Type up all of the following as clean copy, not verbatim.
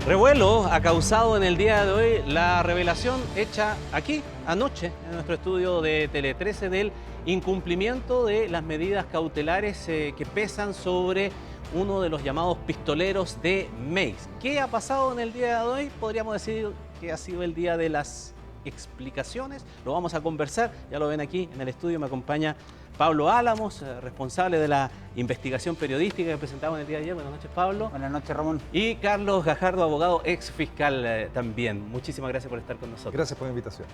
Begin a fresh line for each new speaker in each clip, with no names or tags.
Revuelo ha causado en el día de hoy la revelación hecha aquí, anoche, en nuestro estudio de Tele 13, del incumplimiento de las medidas cautelares que pesan sobre uno de los llamados pistoleros de Meix. ¿Qué ha pasado en el día de hoy? Podríamos decir que ha sido el día de las explicaciones. Lo vamos a conversar, ya lo ven aquí en el estudio, me acompaña Pablo Álamos, responsable de la investigación periodística que presentamos en el día de ayer. Buenas noches, Pablo.
Buenas noches, Ramón.
Y Carlos Gajardo, abogado, ex fiscal también. Muchísimas gracias por estar con nosotros.
Gracias por la invitación.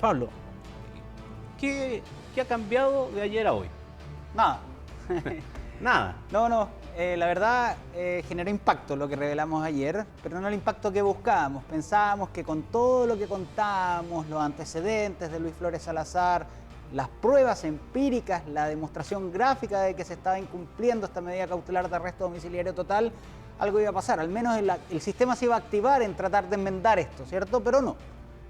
Pablo, ¿qué ha cambiado de ayer a hoy?
Nada.
Nada.
No. La verdad generó impacto lo que revelamos ayer, pero no el impacto que buscábamos. Pensábamos que con todo lo que contábamos, los antecedentes de Luis Flores Salazar, las pruebas empíricas, la demostración gráfica de que se estaba incumpliendo esta medida cautelar de arresto domiciliario total, algo iba a pasar. Al menos el sistema se iba a activar en tratar de enmendar esto, ¿cierto? Pero no.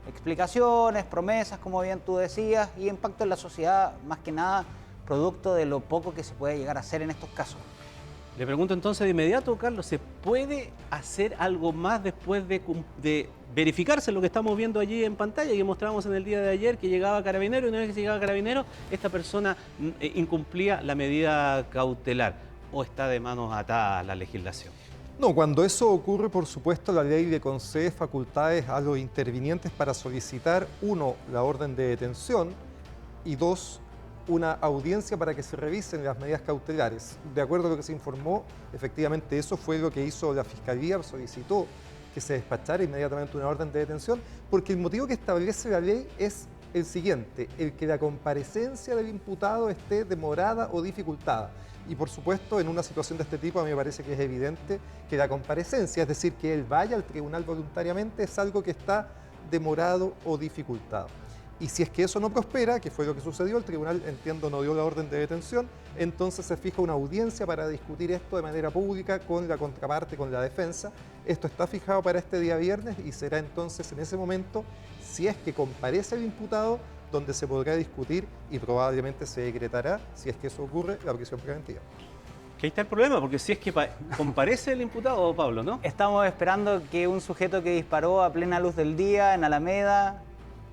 Explicaciones, promesas, como bien tú decías, y impacto en la sociedad, más que nada, producto de lo poco que se puede llegar a hacer en estos casos.
Le pregunto entonces de inmediato, Carlos, ¿se puede hacer algo más después de verificarse lo que estamos viendo allí en pantalla y que mostramos en el día de ayer, que llegaba Carabinero y una vez que llegaba Carabinero, esta persona incumplía la medida cautelar? ¿O está de manos atadas la legislación?
No, cuando eso ocurre, por supuesto, la ley le concede facultades a los intervinientes para solicitar, uno, la orden de detención y dos, una audiencia para que se revisen las medidas cautelares. De acuerdo a lo que se informó, efectivamente eso fue lo que hizo la Fiscalía, solicitó que se despachara inmediatamente una orden de detención, porque el motivo que establece la ley es el siguiente: el que la comparecencia del imputado esté demorada o dificultada. Y por supuesto, en una situación de este tipo, a mí me parece que es evidente que la comparecencia, es decir, que él vaya al tribunal voluntariamente, es algo que está demorado o dificultado. Y si es que eso no prospera, que fue lo que sucedió, el tribunal, entiendo, no dio la orden de detención, entonces se fija una audiencia para discutir esto de manera pública con la contraparte, con la defensa. Esto está fijado para este día viernes y será entonces en ese momento, si es que comparece el imputado, donde se podrá discutir y probablemente se decretará, si es que eso ocurre, la prisión preventiva.
Que ahí está el problema, porque si es que comparece el imputado, Pablo, ¿no?
Estamos esperando que un sujeto que disparó a plena luz del día en Alameda,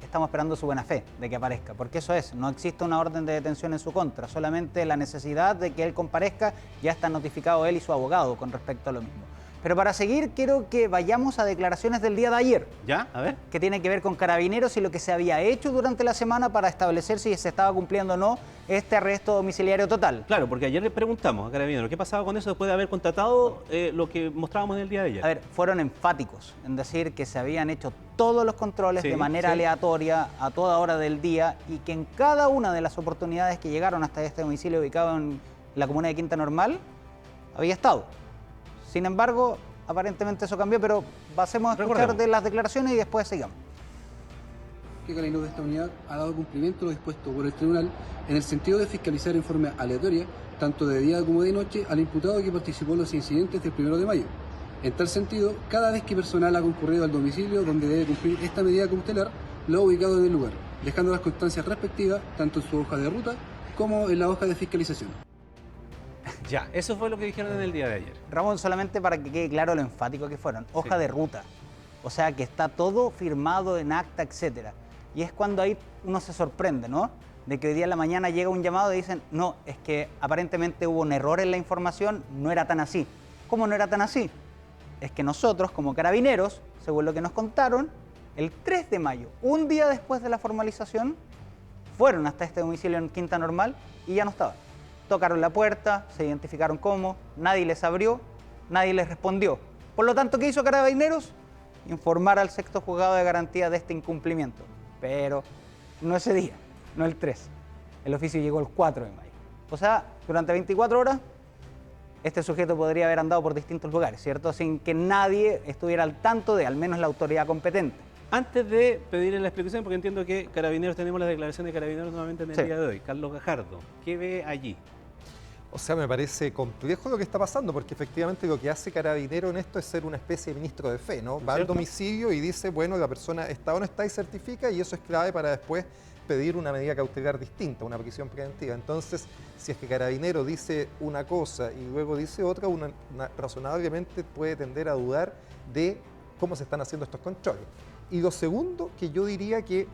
estamos esperando su buena fe de que aparezca, porque eso es, no existe una orden de detención en su contra, solamente la necesidad de que él comparezca. Ya está notificado él y su abogado con respecto a lo mismo. Pero para seguir, quiero que vayamos a declaraciones del día de ayer.
¿Ya? A ver.
Que tiene que ver con Carabineros y lo que se había hecho durante la semana para establecer si se estaba cumpliendo o no este arresto domiciliario total.
Claro, porque ayer le preguntamos a Carabineros qué pasaba con eso después de haber contratado lo que mostrábamos en el día de ayer.
A ver, fueron enfáticos en decir que se habían hecho todos los controles de manera aleatoria a toda hora del día y que en cada una de las oportunidades que llegaron hasta este domicilio ubicado en la comuna de Quinta Normal había estado. Sin embargo, aparentemente eso cambió, pero pasemos a escuchar de las declaraciones y después sigamos.
Que Carabineros de esta unidad ha dado cumplimiento a lo dispuesto por el tribunal en el sentido de fiscalizar en forma aleatoria, tanto de día como de noche, al imputado que participó en los incidentes del 1 de mayo. En tal sentido, cada vez que personal ha concurrido al domicilio donde debe cumplir esta medida cautelar, lo ha ubicado en el lugar, dejando las constancias respectivas tanto en su hoja de ruta como en la hoja de fiscalización.
Ya, eso fue lo que dijeron en el día de ayer.
Ramón, solamente para que quede claro lo enfático que fueron, hoja de ruta, o sea que está todo firmado en acta, etcétera. Y es cuando ahí uno se sorprende, ¿no? De que hoy día en la mañana llega un llamado y dicen, no, es que aparentemente hubo un error en la información, no era tan así. ¿Cómo no era tan así? Es que nosotros, como Carabineros, según lo que nos contaron, el 3 de mayo, un día después de la formalización, fueron hasta este domicilio en Quinta Normal y ya no estaban. Tocaron la puerta, se identificaron cómo, nadie les abrió, nadie les respondió. Por lo tanto, ¿qué hizo Carabineros? Informar al sexto juzgado de garantía de este incumplimiento. Pero no ese día, no el 3. El oficio llegó el 4 de mayo. O sea, durante 24 horas, este sujeto podría haber andado por distintos lugares, ¿cierto? Sin que nadie estuviera al tanto de, al menos la autoridad competente.
Antes de pedirle la explicación, porque entiendo que Carabineros, tenemos la declaración de Carabineros nuevamente en el día de hoy. Carlos Gajardo, ¿qué ve allí?
O sea, me parece complejo lo que está pasando, porque efectivamente lo que hace Carabinero en esto es ser una especie de ministro de fe, ¿no? Va al domicilio y dice, bueno, la persona está o no está y certifica, y eso es clave para después pedir una medida cautelar distinta, una prisión preventiva. Entonces, si es que Carabinero dice una cosa y luego dice otra, razonablemente puede tender a dudar de cómo se están haciendo estos controles. Y lo segundo, que yo diría que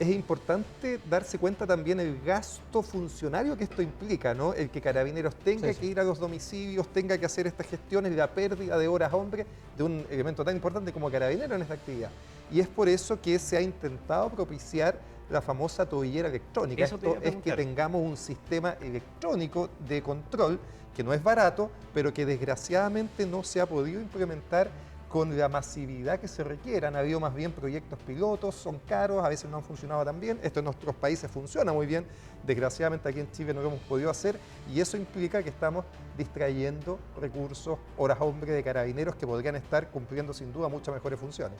es importante darse cuenta también el gasto funcionario que esto implica, ¿no? El que Carabineros tenga que ir a los domicilios, tenga que hacer estas gestiones, la pérdida de horas hombre de un elemento tan importante como Carabineros en esta actividad. Y es por eso que se ha intentado propiciar la famosa tobillera electrónica. Esto es que tengamos un sistema electrónico de control que no es barato, pero que desgraciadamente no se ha podido implementar con la masividad que se requiere. Han habido más bien proyectos pilotos, son caros, a veces no han funcionado tan bien. Esto en nuestros países funciona muy bien, desgraciadamente aquí en Chile no lo hemos podido hacer y eso implica que estamos distrayendo recursos, horas hombre de Carabineros que podrían estar cumpliendo sin duda muchas mejores funciones.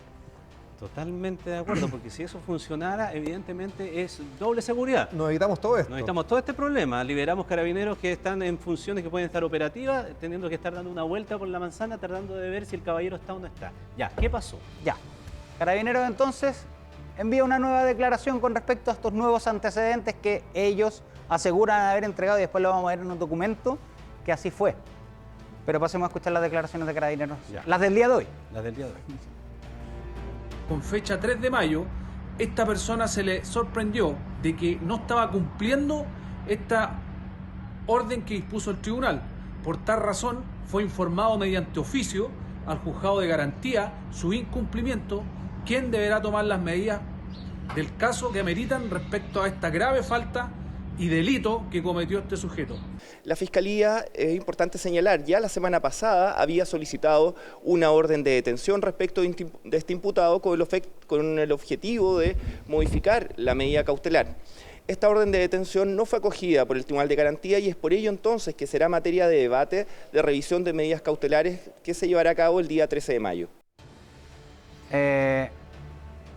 Totalmente de acuerdo, porque si eso funcionara, evidentemente es doble seguridad.
Nos evitamos todo esto.
Nos evitamos todo este problema. Liberamos Carabineros que están en funciones que pueden estar operativas, teniendo que estar dando una vuelta por la manzana, tratando de ver si el caballero está o no está. Ya, ¿qué pasó?
Ya. Carabineros entonces envía una nueva declaración con respecto a estos nuevos antecedentes que ellos aseguran haber entregado y después lo vamos a ver en un documento que así fue. Pero pasemos a escuchar las declaraciones de Carabineros,
ya.
Las del día de hoy.
Las del día de hoy.
Con fecha 3 de mayo, esta persona se le sorprendió de que no estaba cumpliendo esta orden que dispuso el tribunal. Por tal razón, fue informado mediante oficio al juzgado de garantía su incumplimiento, quien deberá tomar las medidas del caso que ameritan respecto a esta grave falta y delito que cometió este sujeto.
La Fiscalía, es importante señalar, ya la semana pasada había solicitado una orden de detención respecto de este imputado con el objetivo de modificar la medida cautelar. Esta orden de detención no fue acogida por el Tribunal de Garantía y es por ello entonces que será materia de debate de revisión de medidas cautelares que se llevará a cabo el día 13 de mayo.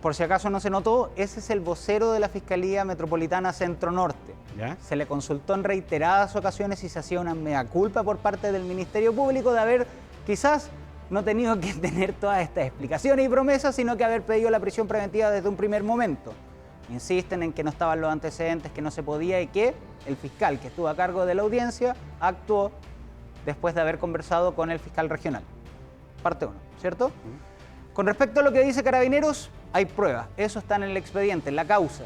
Por si acaso no se notó, ese es el vocero de la Fiscalía Metropolitana Centro Norte.
¿Ya?
Se le consultó en reiteradas ocasiones si se hacía una mea culpa por parte del Ministerio Público de haber quizás no tenido que tener todas estas explicaciones y promesas, sino que haber pedido la prisión preventiva desde un primer momento. Insisten en que no estaban los antecedentes, que no se podía y que el fiscal que estuvo a cargo de la audiencia actuó después de haber conversado con el fiscal regional. Parte 1, ¿cierto? Con respecto a lo que dice Carabineros, hay pruebas. Eso está en el expediente, en la causa.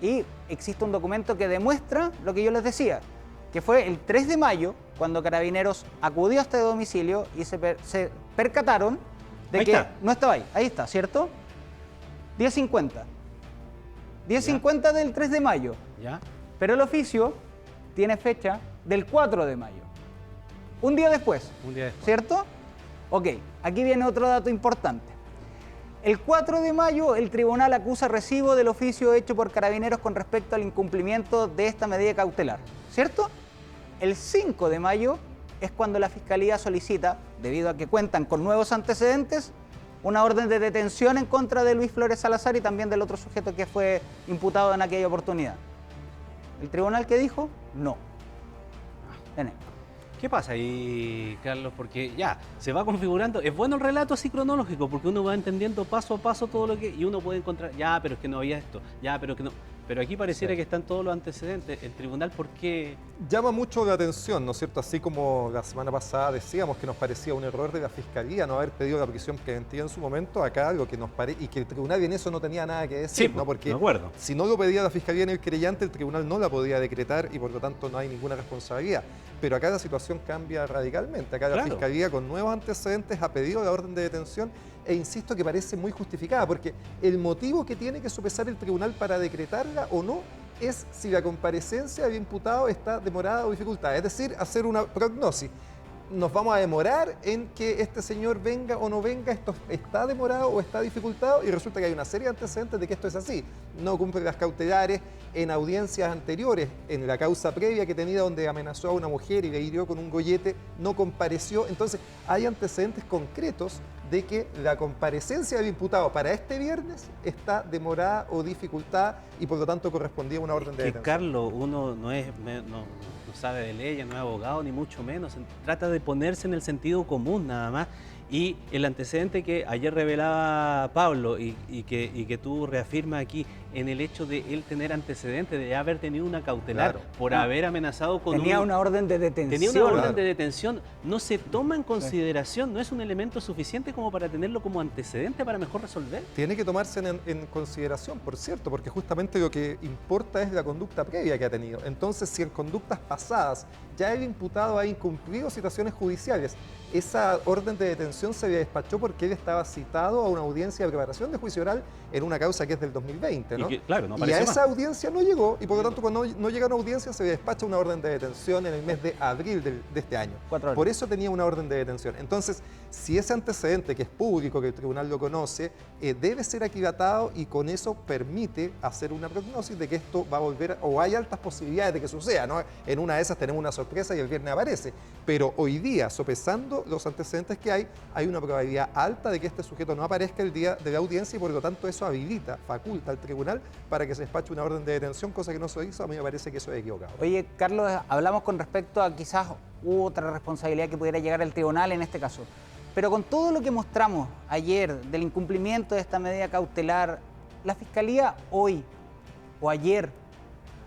Y existe un documento que demuestra lo que yo les decía, que fue el 3 de mayo, cuando Carabineros acudió a este domicilio y se percataron de que no estaba ahí. Ahí está, ¿cierto? 10:50. 10:50 del 3 de mayo.
¿Ya?
Pero el oficio tiene fecha del 4 de mayo. Un día después.
Un día después.
¿Cierto? Ok, aquí viene otro dato importante. El 4 de mayo el tribunal acusa recibo del oficio hecho por Carabineros con respecto al incumplimiento de esta medida cautelar, ¿cierto? El 5 de mayo es cuando la Fiscalía solicita, debido a que cuentan con nuevos antecedentes, una orden de detención en contra de Luis Flores Salazar y también del otro sujeto que fue imputado en aquella oportunidad. ¿El tribunal qué dijo? No. Tenemos.
¿Qué pasa ahí, Carlos? Porque ya, se va configurando. Es bueno el relato así cronológico, porque uno va entendiendo paso a paso todo lo que... Y uno puede encontrar, ya, pero es que no había esto, ya, pero que no... Pero aquí pareciera que están todos los antecedentes. ¿El tribunal por qué?
Llama mucho la atención, ¿no es cierto? Así como la semana pasada decíamos que nos parecía un error de la Fiscalía no haber pedido la prisión preventiva en su momento, acá lo que nos parece, y que el tribunal en eso no tenía nada que decir,
Sí,
¿no? Porque
de acuerdo.
si no lo pedía la Fiscalía en el creyente, el tribunal no la podía decretar y por lo tanto no hay ninguna responsabilidad. Pero acá la situación cambia radicalmente. Acá la Fiscalía con nuevos antecedentes ha pedido la orden de detención e insisto que parece muy justificada porque el motivo que tiene que sopesar el tribunal para decretarla o no es si la comparecencia del imputado está demorada o dificultada. Es decir, hacer una prognosis. Nos vamos a demorar en que este señor venga o no venga, esto está demorado o está dificultado y resulta que hay una serie de antecedentes de que esto es así. No cumple las cautelares en audiencias anteriores, en la causa previa que tenía donde amenazó a una mujer y le hirió con un gollete, no compareció. Entonces hay antecedentes concretos de que la comparecencia del imputado para este viernes está demorada o dificultada y por lo tanto correspondía a una orden de detención.
Carlos, uno no sabe de leyes, no es abogado, ni mucho menos. Trata de ponerse en el sentido común nada más Y el antecedente que ayer revelaba Pablo y que tú reafirmas aquí en el hecho de él tener antecedentes, de haber tenido una cautelar por haber amenazado con
Tenía una orden de detención.
Tenía una orden de detención. No se toma en consideración, no es un elemento suficiente como para tenerlo como antecedente para mejor resolver.
Tiene que tomarse en consideración, por cierto, porque justamente lo que importa es la conducta previa que ha tenido. Entonces, si en conductas pasadas ya el imputado ha incumplido citaciones judiciales, esa orden de detención se despachó porque él estaba citado a una audiencia de preparación de juicio oral en una causa que es del 2020, ¿no? Y a esa audiencia no llegó, y por lo tanto cuando no llega a una audiencia se despacha una orden de detención en el mes de abril de este año. Por eso tenía una orden de detención. Entonces, si ese antecedente, que es público, que el tribunal lo conoce, debe ser aquilatado, y con eso permite hacer una prognosis de que esto va a volver, o hay altas posibilidades de que suceda, ¿no? En una de esas tenemos una sorpresa y el viernes aparece. Pero hoy día, sopesando los antecedentes que hay una probabilidad alta de que este sujeto no aparezca el día de la audiencia, y por lo tanto eso habilita, faculta al tribunal para que se despache una orden de detención, cosa que no se hizo. A mí me parece que eso es equivocado.
Oye, Carlos, hablamos con respecto a quizás otra responsabilidad que pudiera llegar al tribunal en este caso. Pero con todo lo que mostramos ayer del incumplimiento de esta medida cautelar, la Fiscalía hoy o ayer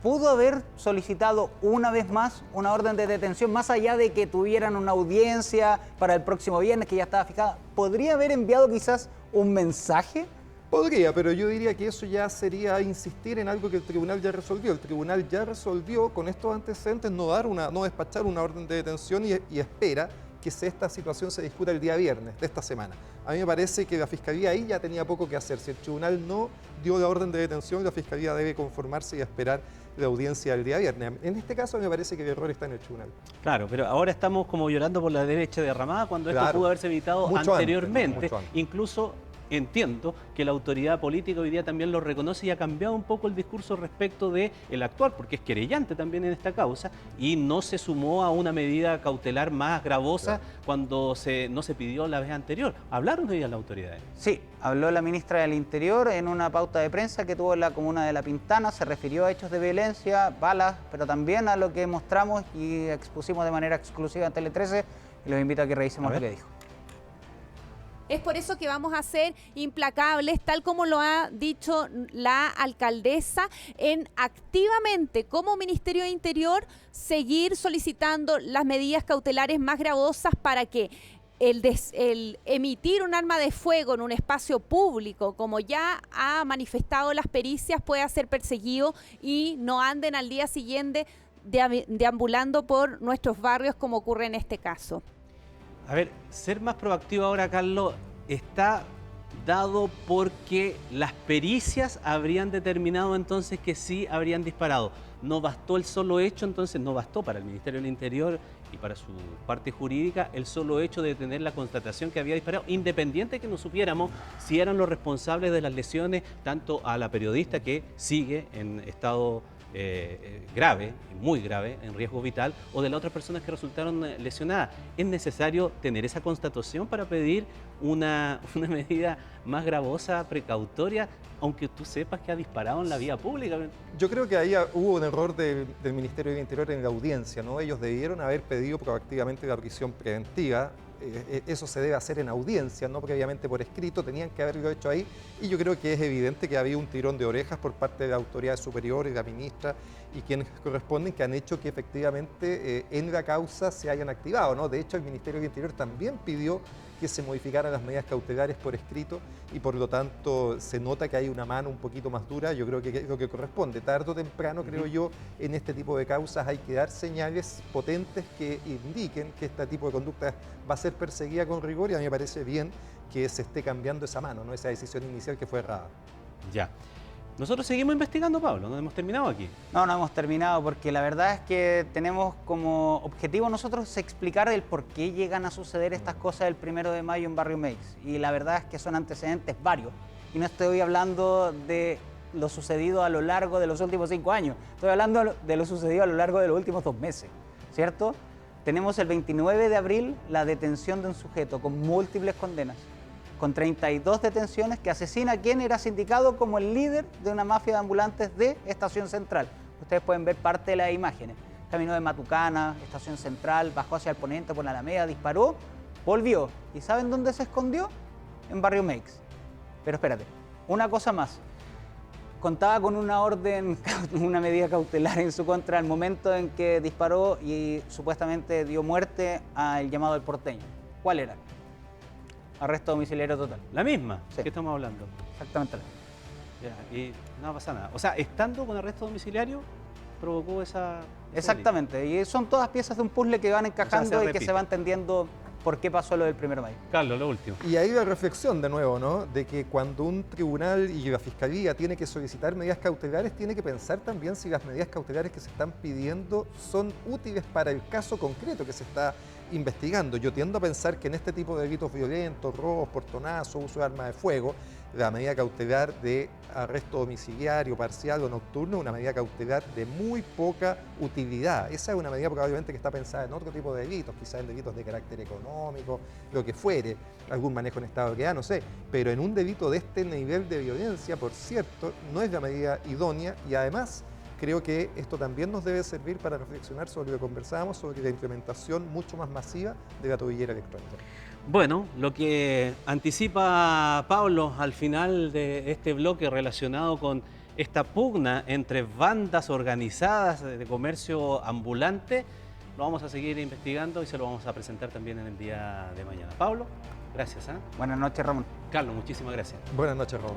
pudo haber solicitado una vez más una orden de detención, más allá de que tuvieran una audiencia para el próximo viernes que ya estaba fijada. ¿Podría haber enviado quizás un mensaje?
Podría, pero yo diría que eso ya sería insistir en algo que el tribunal ya resolvió. El tribunal ya resolvió con estos antecedentes no despachar una orden de detención y espera que esta situación se discuta el día viernes de esta semana. A mí me parece que la Fiscalía ahí ya tenía poco que hacer. Si el tribunal no dio la orden de detención, la Fiscalía debe conformarse y esperar la audiencia del día viernes. En este caso me parece que el error está en el tribunal.
Claro, pero ahora estamos como llorando por la derecha derramada cuando esto pudo haberse evitado anteriormente.
Mucho antes.
Incluso entiendo que la autoridad política hoy día también lo reconoce y ha cambiado un poco el discurso respecto de el actual, porque es querellante también en esta causa y no se sumó a una medida cautelar más gravosa cuando no se pidió la vez anterior. ¿Hablaron hoy día las autoridades?
Sí, habló la ministra del Interior en una pauta de prensa que tuvo en la comuna de La Pintana. Se refirió a hechos de violencia, balas, pero también a lo que mostramos y expusimos de manera exclusiva en Tele 13, y los invito a que revisemos lo que dijo.
Es por eso que vamos a ser implacables, tal como lo ha dicho la alcaldesa, en activamente, como Ministerio de Interior, seguir solicitando las medidas cautelares más gravosas para que el emitir un arma de fuego en un espacio público, como ya ha manifestado las pericias, pueda ser perseguido y no anden al día siguiente deambulando por nuestros barrios, como ocurre en este caso.
A ver, ser más proactivo ahora, Carlos, está dado porque las pericias habrían determinado entonces que sí habrían disparado. No bastó el solo hecho, entonces no bastó para el Ministerio del Interior y para su parte jurídica el solo hecho de tener la constatación que había disparado, independiente de que no supiéramos si eran los responsables de las lesiones, tanto a la periodista que sigue en estado grave, muy grave, en riesgo vital, o de las otras personas que resultaron lesionadas. Es necesario tener esa constatación para pedir una medida más gravosa, precautoria, aunque tú sepas que ha disparado en la vía pública.
Yo creo que ahí hubo un error del Ministerio del Interior en la audiencia, ¿no? Ellos debieron haber pedido proactivamente la prisión preventiva. Eso se debe hacer en audiencia, no previamente por escrito, tenían que haberlo hecho ahí, y yo creo que es evidente que había un tirón de orejas por parte de la autoridad superior y la ministra y quienes corresponden, que han hecho que efectivamente en la causa se hayan activado, ¿no? De hecho, el Ministerio del Interior también pidió que se modificaran las medidas cautelares por escrito, y por lo tanto se nota que hay una mano un poquito más dura. Yo creo que es lo que corresponde. Tarde o temprano, creo yo, en este tipo de causas hay que dar señales potentes que indiquen que este tipo de conducta va a ser perseguida con rigor, y a mí me parece bien que se esté cambiando esa mano, ¿no? Esa decisión inicial que fue errada.
Ya. Nosotros seguimos investigando, Pablo, no hemos terminado aquí.
No hemos terminado, porque la verdad es que tenemos como objetivo nosotros explicar el por qué llegan a suceder estas cosas el 1 de mayo en Barrio Meix. Y la verdad es que son antecedentes varios. Y no estoy hablando de lo sucedido a lo largo de los últimos 5 años. Estoy hablando de lo sucedido a lo largo de los últimos 2 meses, ¿cierto? Tenemos el 29 de abril la detención de un sujeto con múltiples condenas, con 32 detenciones, que asesina a quien era sindicado como el líder de una mafia de ambulantes de Estación Central. Ustedes pueden ver parte de las imágenes. Caminó de Matucana, Estación Central, bajó hacia el poniente por la Alameda, disparó Volvió. ¿Y saben dónde se escondió? En Barrio Meix. Pero espérate, una cosa más. Contaba con una orden, una medida cautelar en su contra al momento en que disparó y supuestamente dio muerte al llamado del porteño. ¿Cuál era? Arresto domiciliario total.
La misma
Sí.
que estamos hablando.
Exactamente.
Ya, y no pasa nada. O sea, estando con arresto domiciliario, provocó ese
Exactamente. Y son todas piezas de un puzzle que van encajando
se
y que
repite.
se va entendiendo por qué pasó lo del 1 de mayo.
delito. Carlos, lo último.
Y ahí la reflexión de nuevo, ¿no? De que cuando un tribunal y la fiscalía tiene que solicitar medidas cautelares, tiene que pensar también si las medidas cautelares que se están pidiendo son útiles para el caso concreto que se está investigando. Yo tiendo a pensar que en este tipo de delitos violentos, robos, portonazos, uso de armas de fuego, la medida cautelar de arresto domiciliario, parcial o nocturno es una medida cautelar de muy poca utilidad. Esa es una medida probablemente que está pensada en otro tipo de delitos, quizás en delitos de carácter económico, lo que fuere, algún manejo en estado de ebriedad, no sé. Pero en un delito de este nivel de violencia, por cierto, no es la medida idónea y además creo que esto también nos debe servir para reflexionar sobre lo que conversábamos, sobre la implementación mucho más masiva de la tobillera electrónica.
Bueno, lo que anticipa Pablo al final de este bloque relacionado con esta pugna entre bandas organizadas de comercio ambulante, lo vamos a seguir investigando y se lo vamos a presentar también en el día de mañana. Pablo, gracias.
Buenas noches, Ramón.
Carlos, muchísimas gracias.
Buenas noches, Raúl.